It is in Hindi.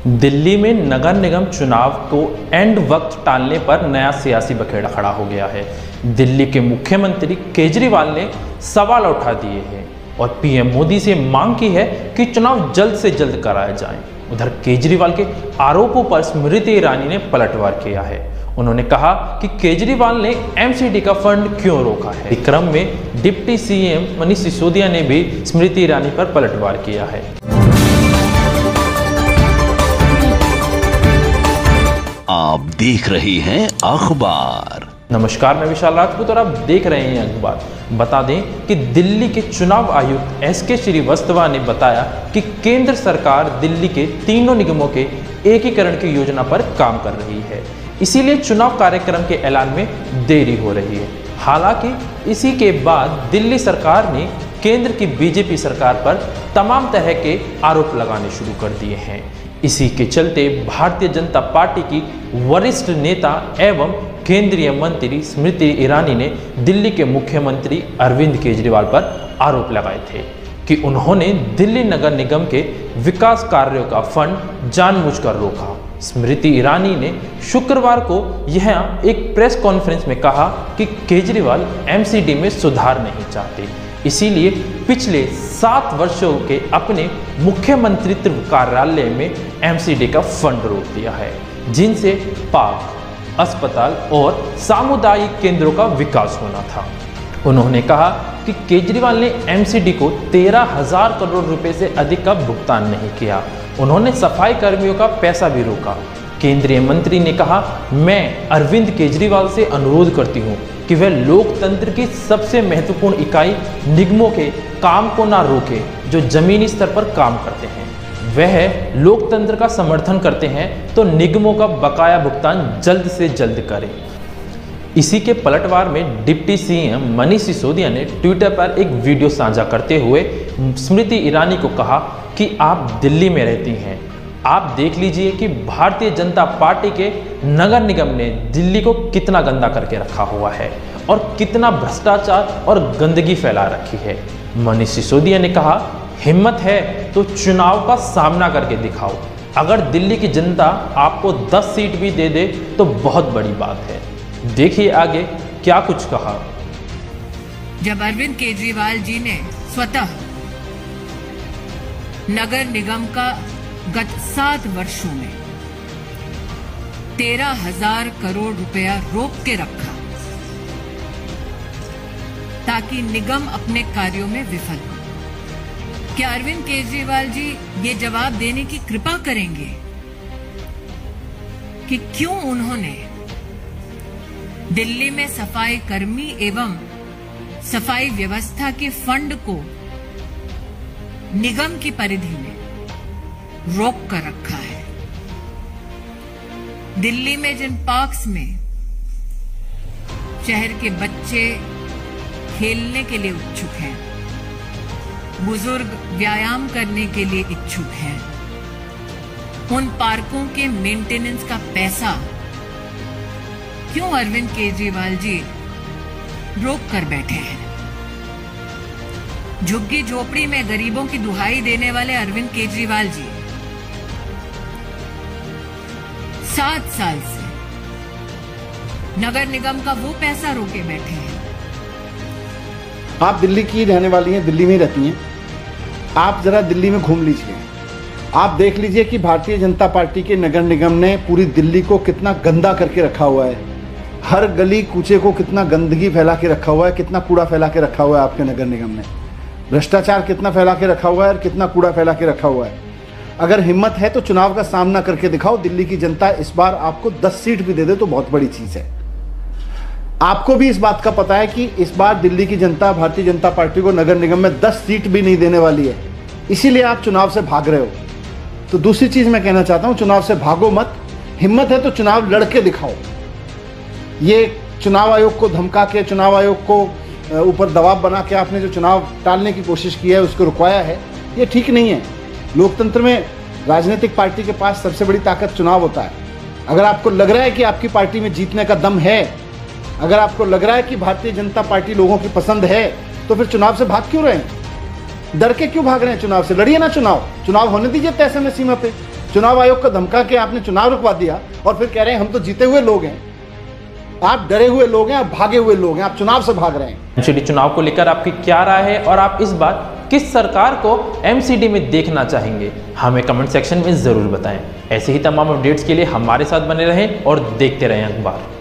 दिल्ली में नगर निगम चुनाव को एंड वक्त टालने पर नया सियासी बखेड़ा खड़ा हो गया है। दिल्ली के मुख्यमंत्री केजरीवाल ने सवाल उठा दिए हैं और पीएम मोदी से मांग की है कि चुनाव जल्द से जल्द कराए जाएं। उधर केजरीवाल के आरोपों पर स्मृति ईरानी ने पलटवार किया है। उन्होंने कहा कि केजरीवाल ने एमसीडी का फंड क्यों रोका है। इस क्रम में डिप्टी सीएम मनीष सिसोदिया ने भी स्मृति ईरानी पर पलटवार किया है। आप देख रहे हैं अखबार। नमस्कार, मैं विशाल राजपूत और आप देख रहे हैं अखबार। बता दें कि दिल्ली के चुनाव आयुक्त एसके श्रीवास्तव ने बताया कि केंद्र सरकार दिल्ली के तीनों निगमों के एकीकरण की योजना पर काम कर रही है, इसीलिए चुनाव कार्यक्रम के ऐलान में देरी हो रही है। हालांकि इसी के बाद दिल्ली सरकार ने केंद्र की बीजेपी सरकार पर तमाम तरह के आरोप लगाने शुरू कर दिए हैं। इसी के चलते भारतीय जनता पार्टी की वरिष्ठ नेता एवं केंद्रीय मंत्री स्मृति ईरानी ने दिल्ली के मुख्यमंत्री अरविंद केजरीवाल पर आरोप लगाए थे कि उन्होंने दिल्ली नगर निगम के विकास कार्यों का फंड जानबूझकर रोका। स्मृति ईरानी ने शुक्रवार को यह एक प्रेस कॉन्फ्रेंस में कहा कि केजरीवाल एमसीडी में सुधार नहीं चाहते, इसीलिए पिछले 7 वर्षों के अपने मुख्यमंत्रित्व कार्यालय में एमसीडी का फंड रोक दिया है, जिनसे पार्क, अस्पताल और सामुदायिक केंद्रों का विकास होना था। उन्होंने कहा कि केजरीवाल ने एमसीडी को 13,000 करोड़ रुपए से अधिक का भुगतान नहीं किया। उन्होंने सफाई कर्मियों का पैसा भी रोका। केंद्रीय मंत्री ने कहा, मैं अरविंद केजरीवाल से अनुरोध करती हूं कि वह लोकतंत्र की सबसे महत्वपूर्ण इकाई निगमों के काम को ना रोके जो जमीनी स्तर पर काम करते हैं। वह लोकतंत्र का समर्थन करते हैं तो निगमों का बकाया भुगतान जल्द से जल्द करें। इसी के पलटवार में डिप्टी सीएम मनीष सिसोदिया ने ट्विटर पर एक वीडियो साझा करते हुए स्मृति ईरानी को कहा कि आप दिल्ली में रहती हैं, आप देख लीजिए कि भारतीय जनता पार्टी के नगर निगम ने दिल्ली को कितना गंदा करके रखा हुआ है और कितना भ्रष्टाचार और गंदगी फैला रखी है। मनीष सिसोदिया ने कहा, हिम्मत है तो चुनाव का सामना करके दिखाओ। अगर दिल्ली की जनता आपको 10 सीट भी दे दे तो बहुत बड़ी बात है। देखिए आगे क्या कुछ कहा। जब अरविंद केजरीवाल जी ने स्वतः नगर निगम का गत 7 वर्षों में 13,000 करोड़ रुपया रोक के रखा ताकि निगम अपने कार्यों में विफल हो, क्या अरविंद केजरीवाल जी ये जवाब देने की कृपा करेंगे कि क्यों उन्होंने दिल्ली में सफाई कर्मी एवं सफाई व्यवस्था के फंड को निगम की परिधि में रोक कर रखा है। दिल्ली में जिन पार्क्स में शहर के बच्चे खेलने के लिए इच्छुक हैं, बुजुर्ग व्यायाम करने के लिए इच्छुक हैं, उन पार्कों के मेंटेनेंस का पैसा क्यों अरविंद केजरीवाल जी रोक कर बैठे हैं? झुग्गी झोपड़ी में गरीबों की दुहाई देने वाले अरविंद केजरीवाल जी 7 साल से नगर निगम का वो पैसा रोके बैठे हैं। आप दिल्ली की रहने वाली हैं, दिल्ली में ही रहती हैं। आप जरा दिल्ली में घूम लीजिए, आप देख लीजिए कि भारतीय जनता पार्टी के नगर निगम ने पूरी दिल्ली को कितना गंदा करके रखा हुआ है। हर गली कूचे को कितना गंदगी फैला के रखा हुआ है, कितना कूड़ा फैला के रखा हुआ है आपके नगर निगम ने। भ्रष्टाचार कितना फैला के रखा हुआ है और कितना कूड़ा फैला के रखा हुआ है। अगर हिम्मत है तो चुनाव का सामना करके दिखाओ। दिल्ली की जनता इस बार आपको 10 सीट भी दे दे तो बहुत बड़ी चीज है। आपको भी इस बात का पता है कि इस बार दिल्ली की जनता भारतीय जनता पार्टी को नगर निगम में 10 सीट भी नहीं देने वाली है, इसीलिए आप चुनाव से भाग रहे हो। तो दूसरी चीज मैं कहना चाहता हूं, चुनाव से भागो मत। हिम्मत है तो चुनाव लड़के दिखाओ। ये चुनाव आयोग को धमका के, चुनाव आयोग को ऊपर दबाव बना के आपने जो चुनाव टालने की कोशिश की है, उसको रुकवाया है, ये ठीक नहीं है। लोकतंत्र में राजनीतिक पार्टी के पास सबसे बड़ी ताकत चुनाव होता है। अगर आपको लग रहा है कि आपकी पार्टी में जीतने का दम है, अगर आपको लग रहा है कि भारतीय जनता पार्टी लोगों की पसंद है, तो फिर चुनाव से भाग क्यों रहे हैं? डर के क्यों भाग रहे हैं चुनाव से? लड़िए ना चुनाव होने दीजिए तय समय सीमा पे। चुनाव आयोग को धमका के आपने चुनाव रुकवा दिया और फिर कह रहे हैं हम तो जीते हुए लोग हैं। आप डरे हुए लोग हैं, आप भागे हुए लोग हैं, आप चुनाव से भाग रहे हैं। एमसीडी चुनाव को लेकर आपकी क्या राय है और आप इस बार किस सरकार को एमसीडी में देखना चाहेंगे, हमें कमेंट सेक्शन में जरूर बताएं। ऐसे ही तमाम अपडेट्स के लिए हमारे साथ बने रहें और देखते रहें अखबार।